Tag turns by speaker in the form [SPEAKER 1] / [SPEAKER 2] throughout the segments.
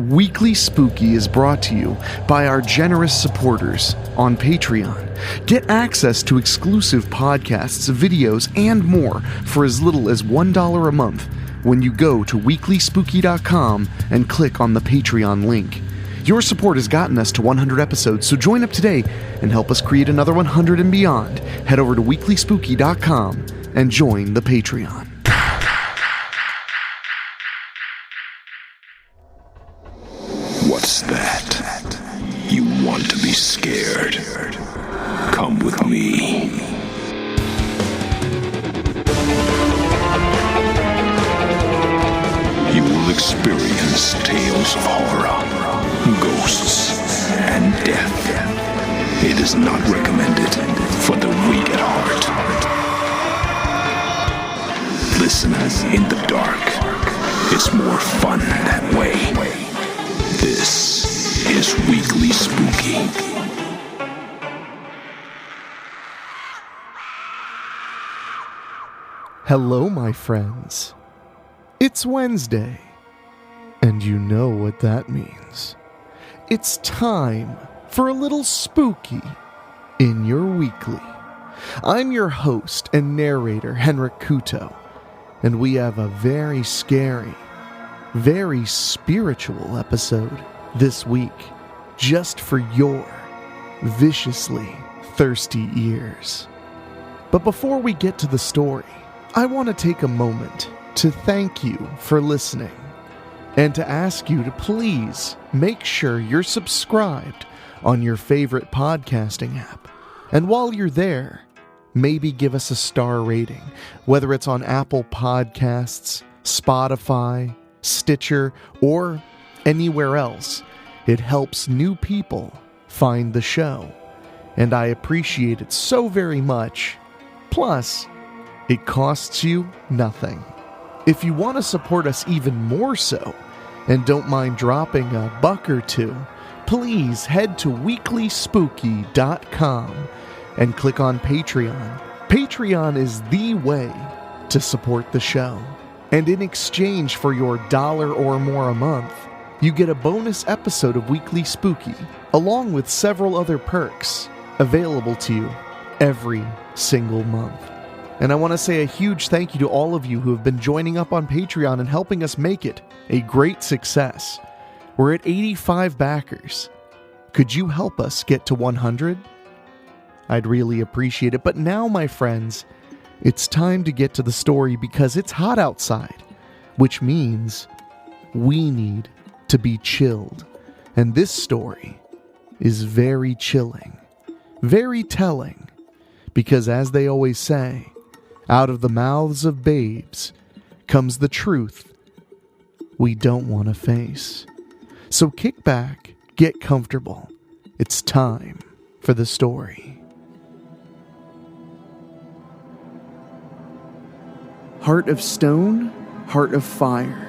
[SPEAKER 1] Weekly Spooky is brought to you by our generous supporters on Patreon. Get access to exclusive podcasts, videos, and more for as little as $1 a month when you go to WeeklySpooky.com and click on the Patreon link. Your support has gotten us to 100 episodes, so join up today and help us create another 100 and beyond. Head over to WeeklySpooky.com and join the Patreon.
[SPEAKER 2] What's that? You want to be scared? Come with me. You will experience tales of horror, ghosts, and death. It is not recommended for the weak at heart. Listen in the dark. It's more fun that way. This is Weekly Spooky.
[SPEAKER 1] Hello, my friends. It's Wednesday, and you know what that means. It's time for a little spooky in your weekly. I'm your host and narrator, Henrik Kuto, and we have a very scary, very spiritual episode this week, just for your viciously thirsty ears. But before we get to the story, I want to take a moment to thank you for listening and to ask you to please make sure you're subscribed on your favorite podcasting app. And while you're there, maybe give us a star rating, whether it's on Apple Podcasts, Spotify, Stitcher, or anywhere else. It helps new people find the show, and I appreciate it so very much. Plus, it costs you nothing. If you want to support us even more so, and don't mind dropping a buck or two, please head to WeeklySpooky.com and click on Patreon. Patreon is the way to support the show. And in exchange for your $1 or more a month, you get a bonus episode of Weekly Spooky, along with several other perks available to you every single month. And I want to say a huge thank you to all of you who have been joining up on Patreon and helping us make it a great success. We're at 85 backers. Could you help us get to 100? I'd really appreciate it. But now, my friends, it's time to get to the story because it's hot outside, which means we need to be chilled. And this story is very chilling, very telling, because as they always say, out of the mouths of babes comes the truth we don't want to face. So kick back, get comfortable. It's time for the story. Heart of Stone, Heart of Fire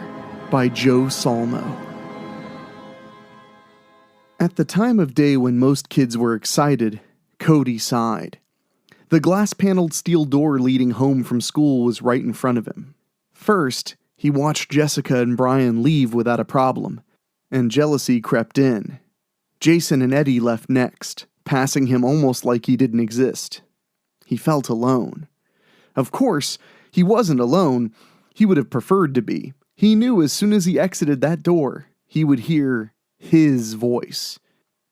[SPEAKER 1] by Joe Solmo. At the time of day when most kids were excited, Cody sighed. The glass-paneled steel door leading home from school was right in front of him. First, he watched Jessica and Brian leave without a problem, and jealousy crept in. Jason and Eddie left next, passing him almost like he didn't exist. He felt alone. Of course, he wasn't alone. He would have preferred to be. He knew as soon as he exited that door, he would hear his voice.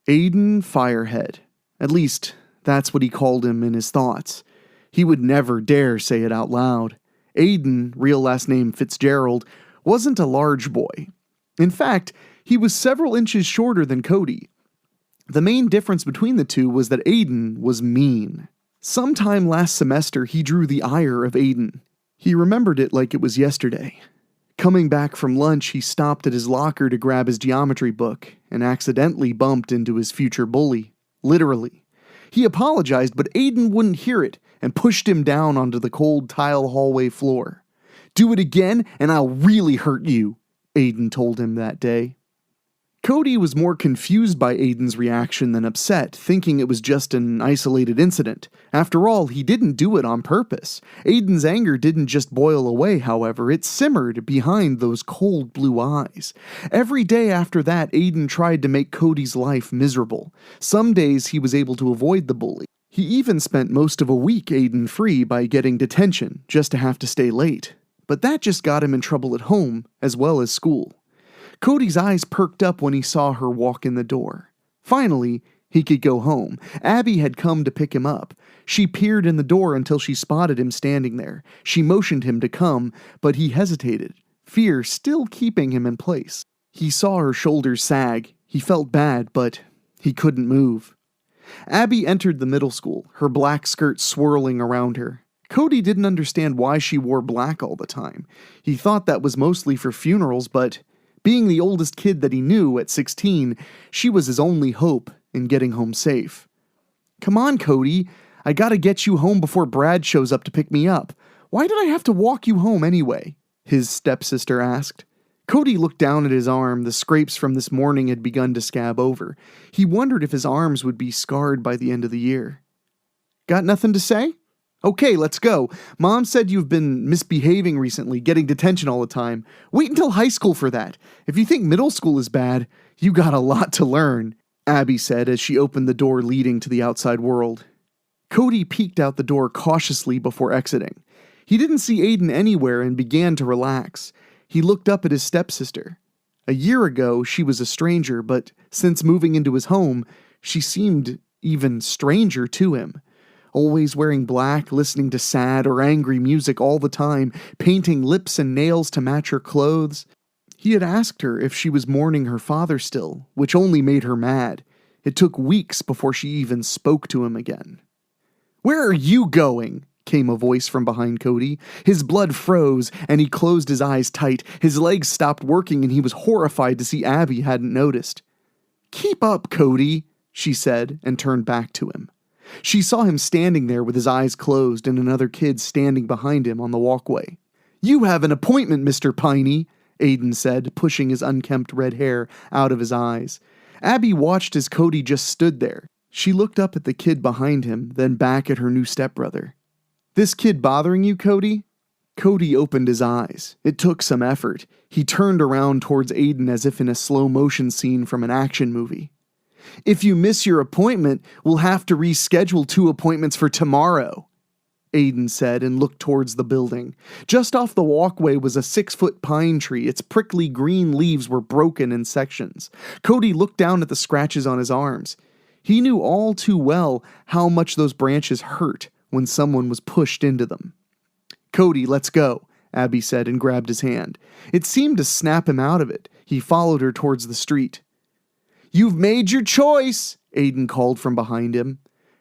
[SPEAKER 1] Aiden Firehead. At least, that's what he called him in his thoughts. He would never dare say it out loud. Aiden, real last name Fitzgerald, wasn't a large boy. In fact, he was several inches shorter than Cody. The main difference between the two was that Aiden was mean. Sometime last semester, he drew the ire of Aiden. He remembered it like it was yesterday. Coming back from lunch, he stopped at his locker to grab his geometry book and accidentally bumped into his future bully. Literally. He apologized, but Aiden wouldn't hear it and pushed him down onto the cold tile hallway floor. "Do it again, and I'll really hurt you," Aiden told him that day. Cody was more confused by Aiden's reaction than upset, thinking it was just an isolated incident. After all, he didn't do it on purpose. Aiden's anger didn't just boil away, however, it simmered behind those cold blue eyes. Every day after that, Aiden tried to make Cody's life miserable. Some days he was able to avoid the bully. He even spent most of a week Aiden free by getting detention, just to have to stay late. But that just got him in trouble at home, as well as school. Cody's eyes perked up when he saw her walk in the door. Finally, he could go home. Abby had come to pick him up. She peered in the door until she spotted him standing there. She motioned him to come, but he hesitated, fear still keeping him in place. He saw her shoulders sag. He felt bad, but he couldn't move. Abby entered the middle school, her black skirt swirling around her. Cody didn't understand why she wore black all the time. He thought that was mostly for funerals, but being the oldest kid that he knew at 16, she was his only hope in getting home safe. "Come on, Cody. I gotta get you home before Brad shows up to pick me up. Why did I have to walk you home anyway?" his stepsister asked. Cody looked down at his arm. The scrapes from this morning had begun to scab over. He wondered if his arms would be scarred by the end of the year. "Got nothing to say? Okay, let's go. Mom said you've been misbehaving recently, getting detention all the time. Wait until high school for that. If you think middle school is bad, you got a lot to learn," Abby said as she opened the door leading to the outside world. Cody peeked out the door cautiously before exiting. He didn't see Aiden anywhere and began to relax. He looked up at his stepsister. A year ago, she was a stranger, but since moving into his home, she seemed even stranger to him. Always wearing black, listening to sad or angry music all the time, painting lips and nails to match her clothes. He had asked her if she was mourning her father still, which only made her mad. It took weeks before she even spoke to him again. "Where are you going?" came a voice from behind Cody. His blood froze, and he closed his eyes tight. His legs stopped working, and he was horrified to see Abby hadn't noticed. "Keep up, Cody," she said, and turned back to him. She saw him standing there with his eyes closed and another kid standing behind him on the walkway. "You have an appointment, Mr. Piney," Aiden said, pushing his unkempt red hair out of his eyes. Abby watched as Cody just stood there. She looked up at the kid behind him, then back at her new stepbrother. "This kid bothering you, Cody?" Cody opened his eyes. It took some effort. He turned around towards Aiden as if in a slow-motion scene from an action movie. "If you miss your appointment, we'll have to reschedule 2 appointments for tomorrow," Aiden said and looked towards the building. Just off the walkway was a 6-foot pine tree. Its prickly green leaves were broken in sections. Cody looked down at the scratches on his arms. He knew all too well how much those branches hurt when someone was pushed into them. "Cody, let's go," Abby said and grabbed his hand. It seemed to snap him out of it. He followed her towards the street. "You've made your choice," Aiden called from behind him.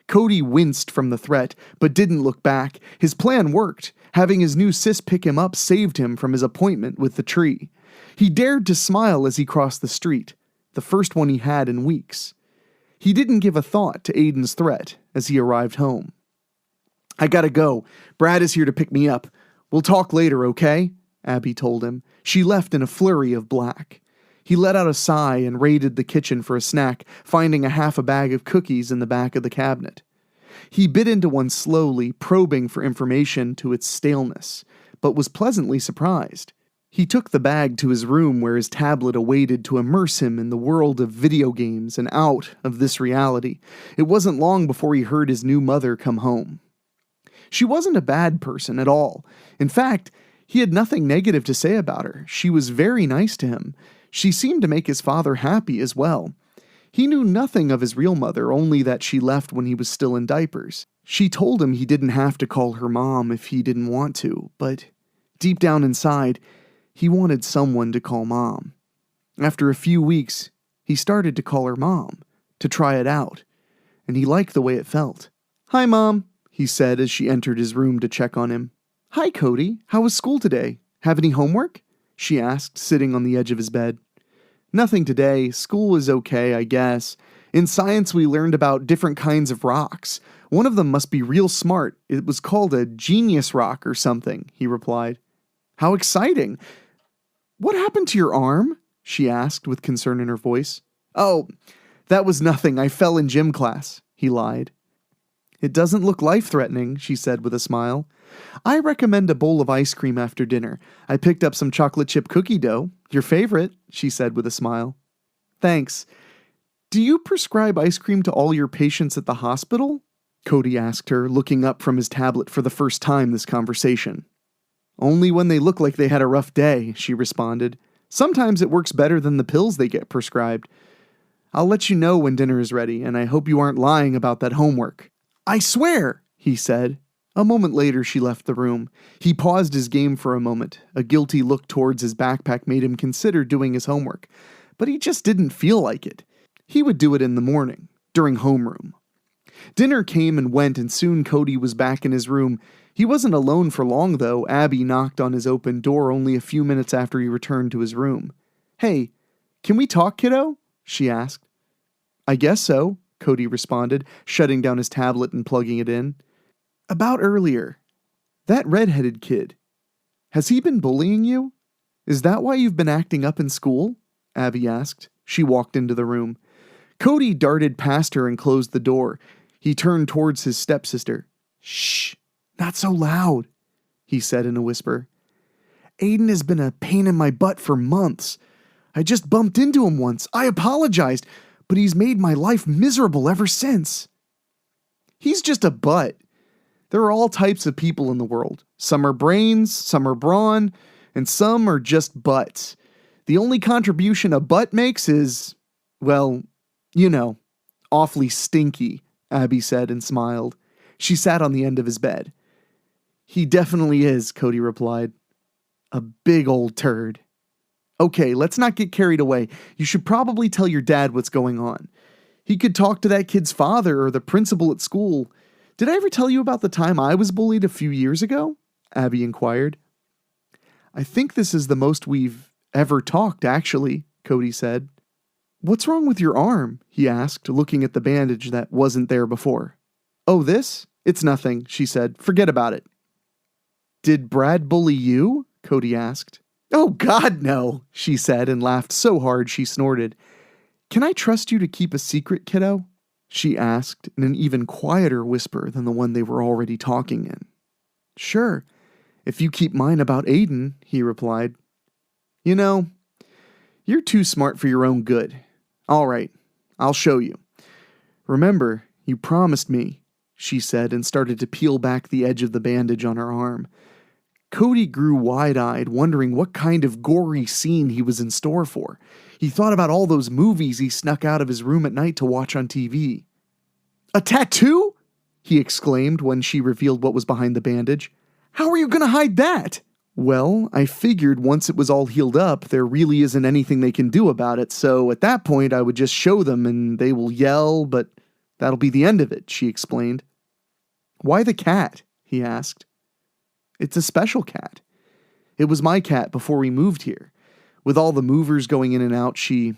[SPEAKER 1] Cody winced from the threat, but didn't look back. His plan worked. Having his new sis pick him up saved him from his appointment with the tree. He dared to smile as he crossed the street, the first one he had in weeks. He didn't give a thought to Aiden's threat as he arrived home. "I gotta go. Brad is here to pick me up. We'll talk later, okay?" Abby told him. She left in a flurry of black. He let out a sigh and raided the kitchen for a snack, finding a half a bag of cookies in the back of the cabinet. He bit into one slowly, probing for information to its staleness, but was pleasantly surprised. He took the bag to his room where his tablet awaited to immerse him in the world of video games and out of this reality. It wasn't long before he heard his new mother come home. She wasn't a bad person at all. In fact, he had nothing negative to say about her. She was very nice to him. She seemed to make his father happy as well. He knew nothing of his real mother, only that she left when he was still in diapers. She told him he didn't have to call her mom if he didn't want to, but deep down inside, he wanted someone to call mom. After a few weeks, he started to call her mom, to try it out, and he liked the way it felt. "Hi, Mom," he said as she entered his room to check on him. "Hi, Cody. How was school today? Have any homework?" she asked, sitting on the edge of his bed. "Nothing today. School was okay, I guess. In science, we learned about different kinds of rocks. One of them must be real smart. It was called a genius rock or something," he replied. "How exciting! What happened to your arm?" she asked with concern in her voice. "Oh, that was nothing. I fell in gym class," he lied. "It doesn't look life-threatening," she said with a smile. "I recommend a bowl of ice cream after dinner. I picked up some chocolate chip cookie dough. Your favorite," she said with a smile. "Thanks. Do you prescribe ice cream to all your patients at the hospital?" Cody asked her, looking up from his tablet for the first time this conversation. "Only when they look like they had a rough day," she responded. "Sometimes it works better than the pills they get prescribed. I'll let you know when dinner is ready, and I hope you aren't lying about that homework." "I swear," he said. A moment later, she left the room. He paused his game for a moment. A guilty look towards his backpack made him consider doing his homework, but he just didn't feel like it. He would do it in the morning, during homeroom. Dinner came and went, and soon Cody was back in his room. He wasn't alone for long, though. Abby knocked on his open door only a few minutes after he returned to his room. "Hey, can we talk, kiddo?" she asked. "I guess so," Cody responded, shutting down his tablet and plugging it in. "About earlier. That red-headed kid. Has he been bullying you? Is that why you've been acting up in school?" Abby asked. She walked into the room. Cody darted past her and closed the door. He turned towards his stepsister. "Shh, not so loud," he said in a whisper. "Aiden has been a pain in my butt for months. I just bumped into him once. I apologized, but he's made my life miserable ever since." "He's just a butt. There are all types of people in the world. Some are brains, some are brawn, and some are just butts. The only contribution a butt makes is, well, you know, awfully stinky," Abby said and smiled. She sat on the end of his bed. "He definitely is," Cody replied. "A big old turd." "Okay, let's not get carried away. You should probably tell your dad what's going on. He could talk to that kid's father or the principal at school. Did I ever tell you about the time I was bullied a few years ago?" Abby inquired. "I think this is the most we've ever talked, actually," Cody said. "What's wrong with your arm?" he asked, looking at the bandage that wasn't there before. "Oh, this? It's nothing," she said. "Forget about it." "Did Brad bully you?" Cody asked. "Oh, God, no," she said and laughed so hard she snorted. "Can I trust you to keep a secret, kiddo?" she asked in an even quieter whisper than the one they were already talking in. "Sure, if you keep mine about Aiden," he replied. "You know, you're too smart for your own good. All right, I'll show you. Remember, you promised me," she said and started to peel back the edge of the bandage on her arm. Cody grew wide-eyed, wondering what kind of gory scene he was in store for. He thought about all those movies he snuck out of his room at night to watch on TV. "A tattoo?" he exclaimed when she revealed what was behind the bandage. "How are you going to hide that?" "Well, I figured once it was all healed up, there really isn't anything they can do about it, so at that point I would just show them and they will yell, but that'll be the end of it," she explained. "Why the cat?" he asked. "It's a special cat. It was my cat before we moved here. With all the movers going in and out, she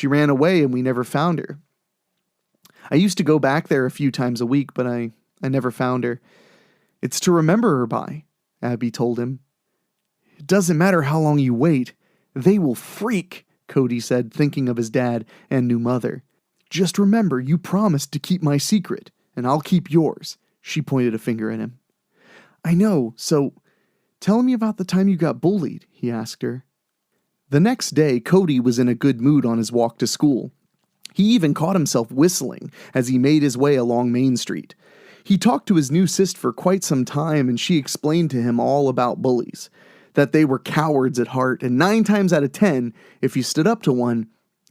[SPEAKER 1] ran away and we never found her. I used to go back there a few times a week, but I never found her. It's to remember her by," Abby told him. "It doesn't matter how long you wait. They will freak," Cody said, thinking of his dad and new mother. "Just remember, you promised to keep my secret, and I'll keep yours," she pointed a finger at him. "I know, so tell me about the time you got bullied," he asked her. The next day, Cody was in a good mood on his walk to school. He even caught himself whistling as he made his way along Main Street. He talked to his new sis for quite some time, and she explained to him all about bullies, that they were cowards at heart, and 9 times out of 10, if you stood up to one,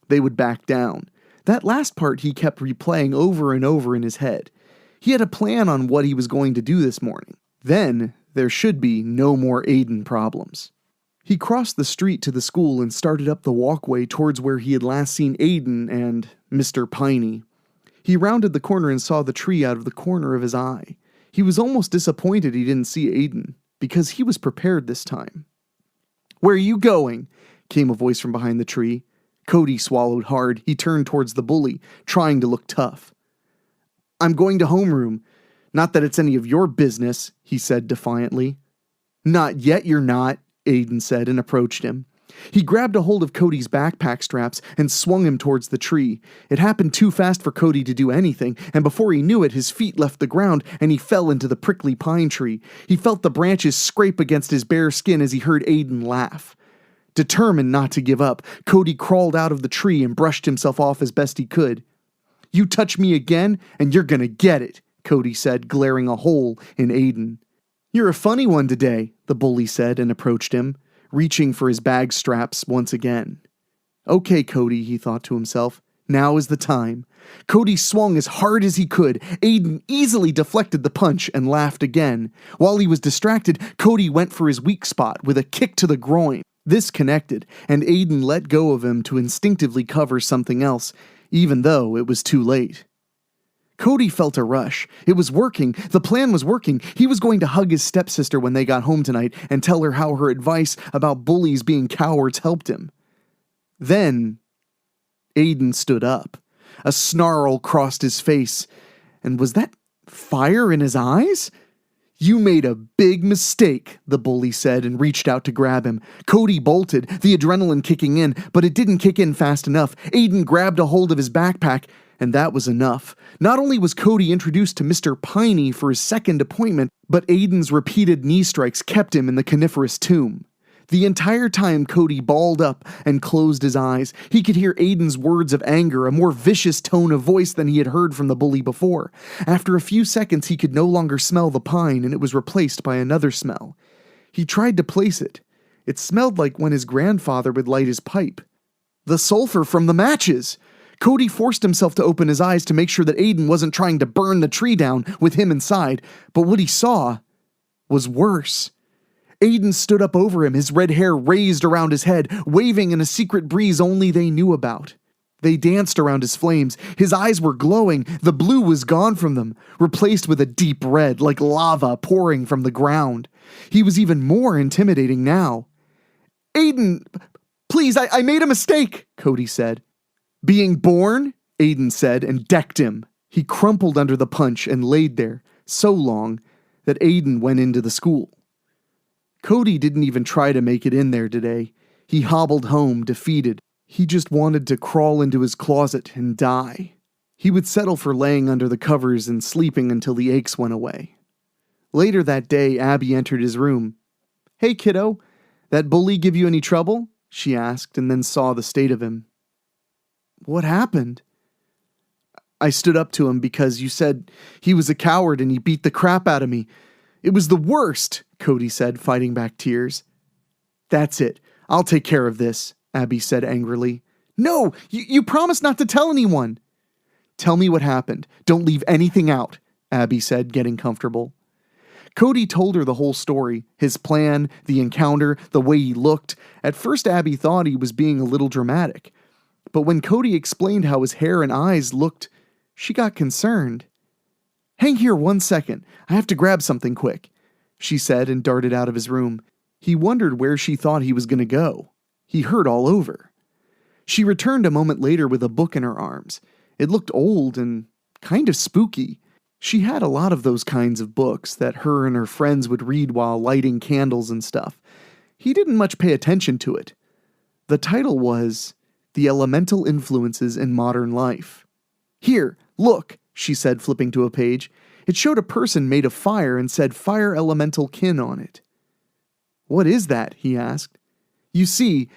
[SPEAKER 1] they would back down. That last part he kept replaying over and over in his head. He had a plan on what he was going to do this morning. Then, there should be no more Aiden problems. He crossed the street to the school and started up the walkway towards where he had last seen Aiden and Mr. Piney. He rounded the corner and saw the tree out of the corner of his eye. He was almost disappointed he didn't see Aiden, because he was prepared this time. "Where are you going?" came a voice from behind the tree. Cody swallowed hard. He turned towards the bully, trying to look tough. "I'm going to homeroom. Not that it's any of your business," he said defiantly. "Not yet you're not," Aiden said and approached him. He grabbed a hold of Cody's backpack straps and swung him towards the tree. It happened too fast for Cody to do anything, and before he knew it, his feet left the ground and he fell into the prickly pine tree. He felt the branches scrape against his bare skin as he heard Aiden laugh. Determined not to give up, Cody crawled out of the tree and brushed himself off as best he could. "You touch me again, and you're gonna get it," Cody said, glaring a hole in Aiden. "You're a funny one today," the bully said and approached him, reaching for his bag straps once again. "Okay, Cody," he thought to himself. "Now is the time." Cody swung as hard as he could. Aiden easily deflected the punch and laughed again. While he was distracted, Cody went for his weak spot with a kick to the groin. This connected, and Aiden let go of him to instinctively cover something else, even though it was too late. Cody felt a rush. It was working. The plan was working. He was going to hug his stepsister when they got home tonight and tell her how her advice about bullies being cowards helped him. Then, Aiden stood up. A snarl crossed his face. And was that fire in his eyes? "You made a big mistake," the bully said and reached out to grab him. Cody bolted, the adrenaline kicking in, but it didn't kick in fast enough. Aiden grabbed a hold of his backpack, and that was enough. Not only was Cody introduced to Mr. Piney for his second appointment, but Aiden's repeated knee strikes kept him in the coniferous tomb. The entire time Cody balled up and closed his eyes. He could hear Aiden's words of anger, a more vicious tone of voice than he had heard from the bully before. After a few seconds, he could no longer smell the pine, and it was replaced by another smell. He tried to place it. It smelled like when his grandfather would light his pipe. The sulfur from the matches! Cody forced himself to open his eyes to make sure that Aiden wasn't trying to burn the tree down with him inside, but what he saw was worse. Aiden stood up over him, his red hair raised around his head, waving in a secret breeze only they knew about. They danced around his flames. His eyes were glowing. The blue was gone from them, replaced with a deep red, like lava pouring from the ground. He was even more intimidating now. "Aiden, please, I made a mistake," Cody said. "Being born?" Aiden said and decked him. He crumpled under the punch and laid there, so long that Aiden went into the school. Cody didn't even try to make it in there today. He hobbled home, defeated. He just wanted to crawl into his closet and die. He would settle for laying under the covers and sleeping until the aches went away. Later that day, Abby entered his room. "Hey, kiddo, that bully give you any trouble?" she asked, and then saw the state of him. "What happened?" "I stood up to him because you said he was a coward and he beat the crap out of me. It was the worst," Cody said, fighting back tears. "That's it. I'll take care of this," Abby said angrily. "No, you promised not to tell anyone." "Tell me what happened. Don't leave anything out," Abby said, getting comfortable. Cody told her the whole story, his plan, the encounter, the way he looked. At first, Abby thought he was being a little dramatic. But when Cody explained how his hair and eyes looked, she got concerned. "Hang here 1 second. I have to grab something quick," she said and darted out of his room. He wondered where she thought he was going to go. He hurt all over. She returned a moment later with a book in her arms. It looked old and kind of spooky. She had a lot of those kinds of books that her and her friends would read while lighting candles and stuff. He didn't much pay attention to it. The title was The Elemental Influences in Modern Life. "Here, look," she said, flipping to a page. It showed a person made of fire and said Fire Elemental Kin on it. "What is that?" he asked. "You see,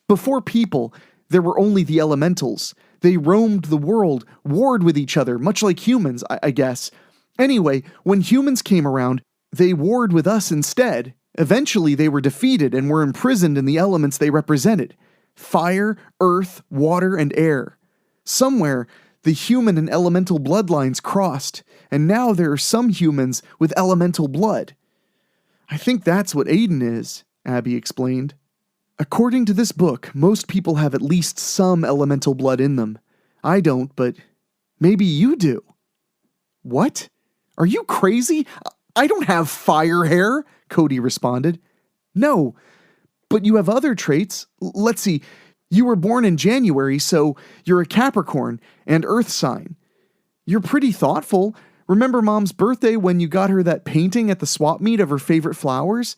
[SPEAKER 1] before people, there were only the elementals. They roamed the world, warred with each other, much like humans, I guess. Anyway, when humans came around, they warred with us instead. Eventually, they were defeated and were imprisoned in the elements they represented. Fire, earth, water, and air. Somewhere, the human and elemental bloodlines crossed, and now there are some humans with elemental blood. I think that's what Aiden is," Abby explained. "According to this book, most people have at least some elemental blood in them. I don't, but maybe you do." "What? Are you crazy? I don't have fire hair," Cody responded. "No, but you have other traits. Let's see. You were born in January, so you're a Capricorn and Earth sign. You're pretty thoughtful. Remember Mom's birthday when you got her that painting at the swap meet of her favorite flowers?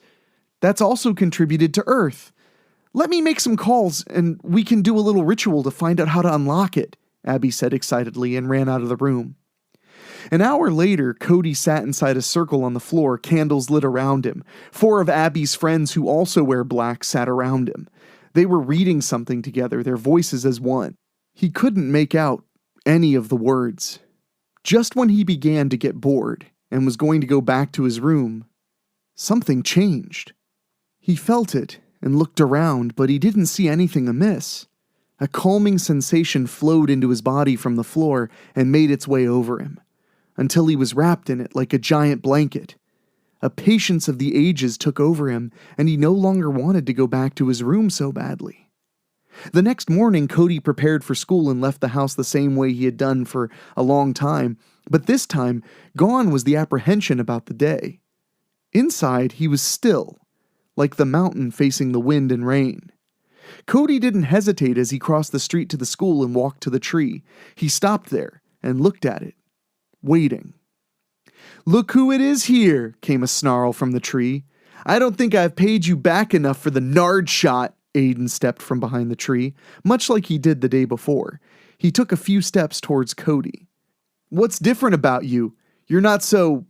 [SPEAKER 1] That's also contributed to Earth. Let me make some calls, and we can do a little ritual to find out how to unlock it, Abby said excitedly and ran out of the room. An hour later, Cody sat inside a circle on the floor, candles lit around him. 4 of Abby's friends who also wear black sat around him. They were reading something together, their voices as one. He couldn't make out any of the words. Just when he began to get bored and was going to go back to his room, something changed. He felt it and looked around, but he didn't see anything amiss. A calming sensation flowed into his body from the floor and made its way over him, until he was wrapped in it like a giant blanket. A patience of the ages took over him, and he no longer wanted to go back to his room so badly. The next morning, Cody prepared for school and left the house the same way he had done for a long time, but this time, gone was the apprehension about the day. Inside, he was still, like the mountain facing the wind and rain. Cody didn't hesitate as he crossed the street to the school and walked to the tree. He stopped there and looked at it, waiting. "Look who it is here," came a snarl from the tree. "I don't think I've paid you back enough for the nard shot." Aiden stepped from behind the tree, much like he did the day before. He took a few steps towards Cody. "What's different about you? You're not so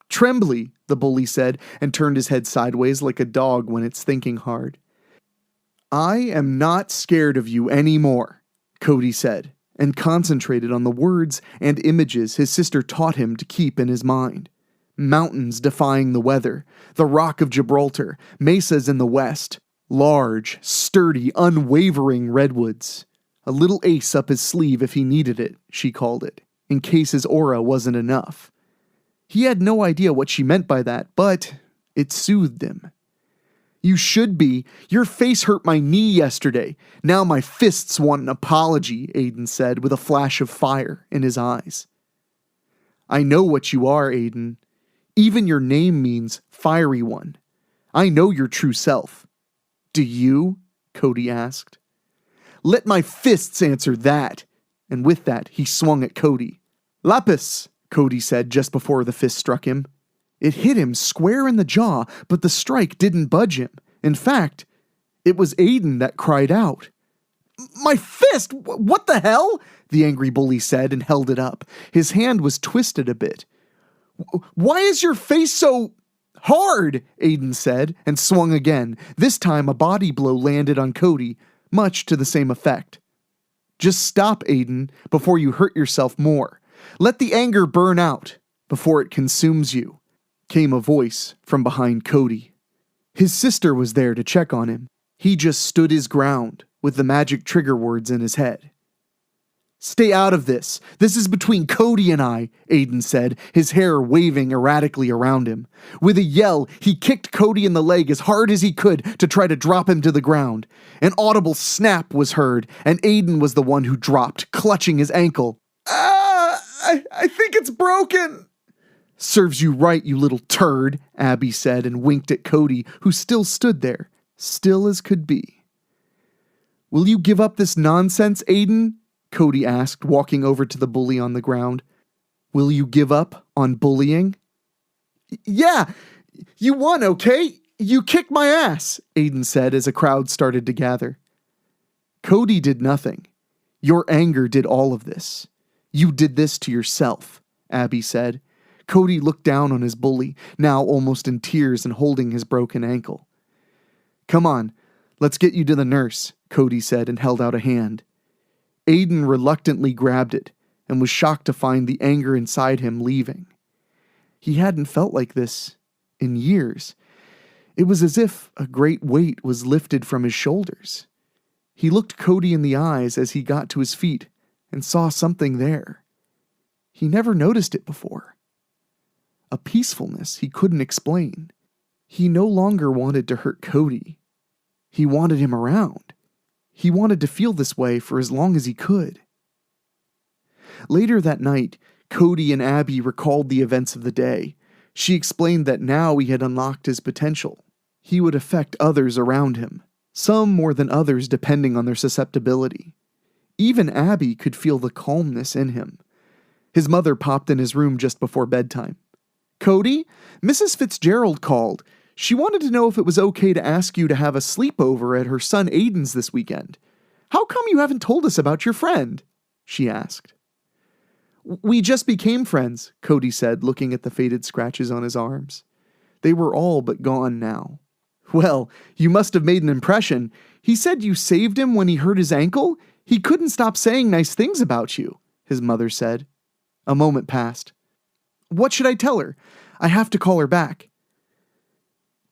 [SPEAKER 1] trembly," the bully said, and turned his head sideways like a dog when it's thinking hard. "I am not scared of you anymore," Cody said, and concentrated on the words and images his sister taught him to keep in his mind. Mountains defying the weather, the Rock of Gibraltar, mesas in the west, large, sturdy, unwavering redwoods. A little ace up his sleeve if he needed it, she called it, in case his aura wasn't enough. He had no idea what she meant by that, but it soothed him. "You should be. Your face hurt my knee yesterday. Now my fists want an apology," Aiden said with a flash of fire in his eyes. "I know what you are, Aiden. Even your name means fiery one. I know your true self." "Do you?" Cody asked. "Let my fists answer that." And with that, he swung at Cody. "Lapis," Cody said just before the fist struck him. It hit him square in the jaw, but the strike didn't budge him. In fact, it was Aiden that cried out. "My fist! What the hell?" the angry bully said and held it up. His hand was twisted a bit. "Why is your face so hard?" Aiden said, and swung again. This time a body blow landed on Cody, much to the same effect. "Just stop, Aiden, before you hurt yourself more. Let the anger burn out before it consumes you," came a voice from behind Cody. His sister was there to check on him. He just stood his ground with the magic trigger words in his head. "Stay out of this. This is between Cody and I," Aiden said, his hair waving erratically around him. With a yell, he kicked Cody in the leg as hard as he could to try to drop him to the ground. An audible snap was heard, and Aiden was the one who dropped, clutching his ankle. I think it's broken." "Serves you right, you little turd," Abby said and winked at Cody, who still stood there, still as could be. "Will you give up this nonsense, Aiden?" Cody asked, walking over to the bully on the ground. "Will you give up on bullying?" "Yeah, you won, okay? You kicked my ass," Aiden said as a crowd started to gather. "Cody did nothing. Your anger did all of this. You did this to yourself," Abby said. Cody looked down on his bully, now almost in tears and holding his broken ankle. "Come on, let's get you to the nurse," Cody said and held out a hand. Aiden reluctantly grabbed it and was shocked to find the anger inside him leaving. He hadn't felt like this in years. It was as if a great weight was lifted from his shoulders. He looked Cody in the eyes as he got to his feet and saw something there. He never noticed it before. A peacefulness he couldn't explain. He no longer wanted to hurt Cody. He wanted him around. He wanted to feel this way for as long as he could. Later that night, Cody and Abby recalled the events of the day. She explained that now he had unlocked his potential. He would affect others around him, some more than others depending on their susceptibility. Even Abby could feel the calmness in him. His mother popped in his room just before bedtime. "Cody, Mrs. Fitzgerald called. She wanted to know if it was okay to ask you to have a sleepover at her son Aiden's this weekend. How come you haven't told us about your friend? She asked. We just became friends, Cody said, looking at the faded scratches on his arms. They were all but gone now. Well, you must have made an impression. He said you saved him when he hurt his ankle? He couldn't stop saying nice things about you, his mother said. A moment passed. What should I tell her? I have to call her back.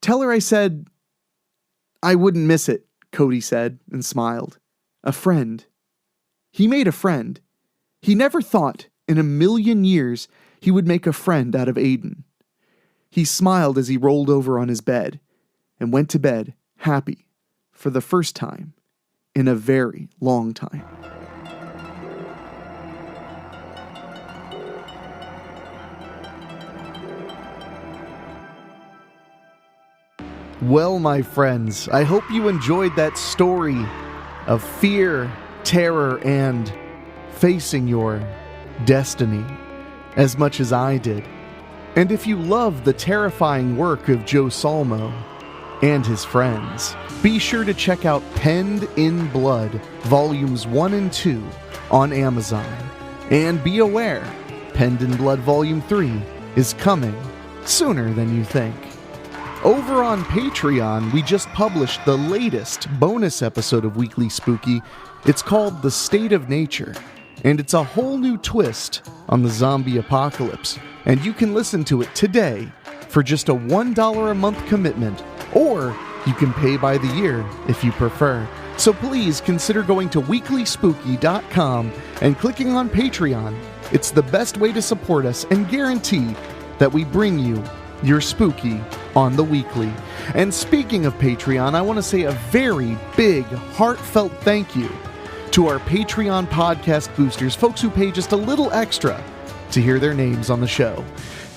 [SPEAKER 1] Tell her I said I wouldn't miss it, Cody said and smiled. A friend. He made a friend. He never thought in a million years he would make a friend out of Aiden. He smiled as he rolled over on his bed and went to bed happy for the first time in a very long time. Well, my friends, I hope you enjoyed that story of fear, terror, and facing your destiny as much as I did. And if you love the terrifying work of Joe Solmo and his friends, be sure to check out Penned in Blood, Volumes 1 and 2 on Amazon. And be aware, Penned in Blood Volume 3 is coming sooner than you think. Over on Patreon, we just published the latest bonus episode of Weekly Spooky. It's called The State of Nature, and it's a whole new twist on the zombie apocalypse. And you can listen to it today for just a $1 a month commitment, or you can pay by the year if you prefer. So please consider going to weeklyspooky.com and clicking on Patreon. It's the best way to support us and guarantee that we bring you your spooky on the weekly. And speaking of Patreon, I want to say a very big, heartfelt thank you to our Patreon podcast boosters, folks who pay just a little extra to hear their names on the show.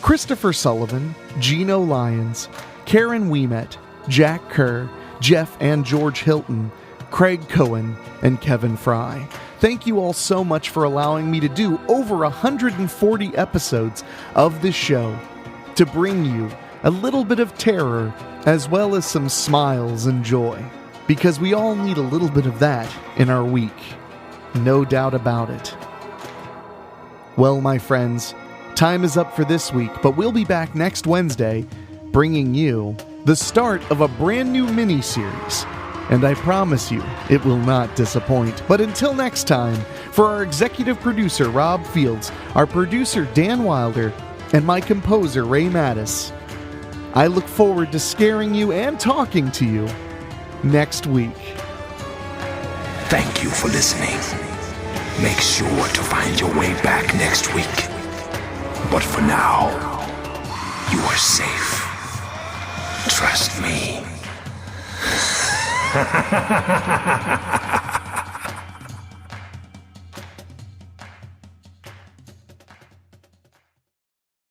[SPEAKER 1] Christopher Sullivan, Gino Lyons, Karen Ouimet, Jack Kerr, Jeff and George Hilton, Craig Cohen, and Kevin Fry. Thank you all so much for allowing me to do over 140 episodes of this show to bring you a little bit of terror as well as some smiles and joy, because we all need a little bit of that in our week. No doubt about it. Well, my friends, time is up for this week, but we'll be back next Wednesday bringing you the start of a brand new mini-series. And I promise you, it will not disappoint. But until next time, for our executive producer, Rob Fields, our producer, Dan Wilder, and my composer, Ray Mattis, I look forward to scaring you and talking to you next week.
[SPEAKER 2] Thank you for listening. Make sure to find your way back next week. But for now, you are safe. Trust me.